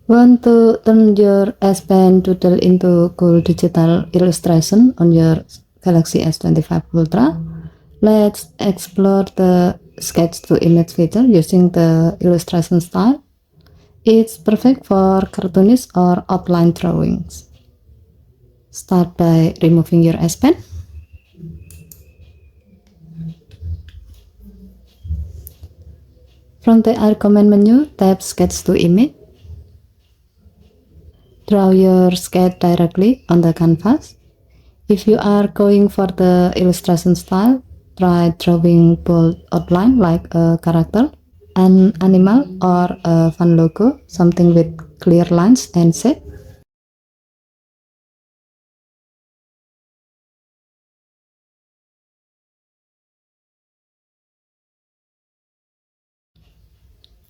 Want to turn your S Pen doodle into cool digital illustration on your Galaxy S25 Ultra? Let's explore the sketch to image feature using the illustration style. It's perfect for cartoonish or outline drawings. Start by removing your S Pen. From the command menu, tap Sketch to Image. Draw your sketch directly on the canvas. If you are going for the illustration style, try drawing bold outline like a character, an animal, or a fun logo, something with clear lines and shape.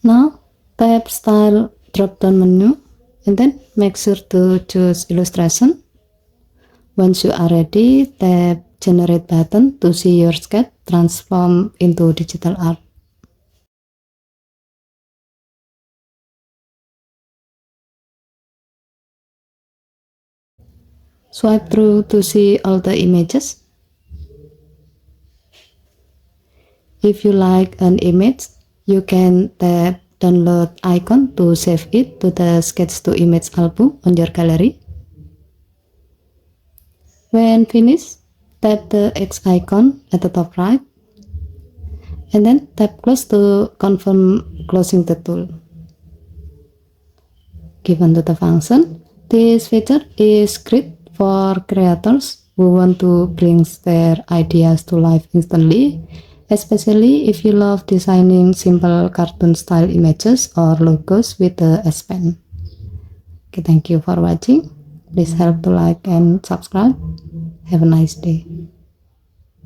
Now, tap Style drop-down menu and then make sure to choose Illustration. Once you are ready, tap Generate button to see your sketch transform into digital art. Swipe through to see all the images. If you like an image, you can tap download icon to save it to the sketch to image album on your gallery. When finished, tap the X icon at the top right and then tap close to confirm closing the tool. Given to the function, this feature is great for creators who want to bring their ideas to life instantly, especially if you love designing simple cartoon style images or logos with the S Pen. Okay, thank you for watching. Please help to like and subscribe. Have a nice day.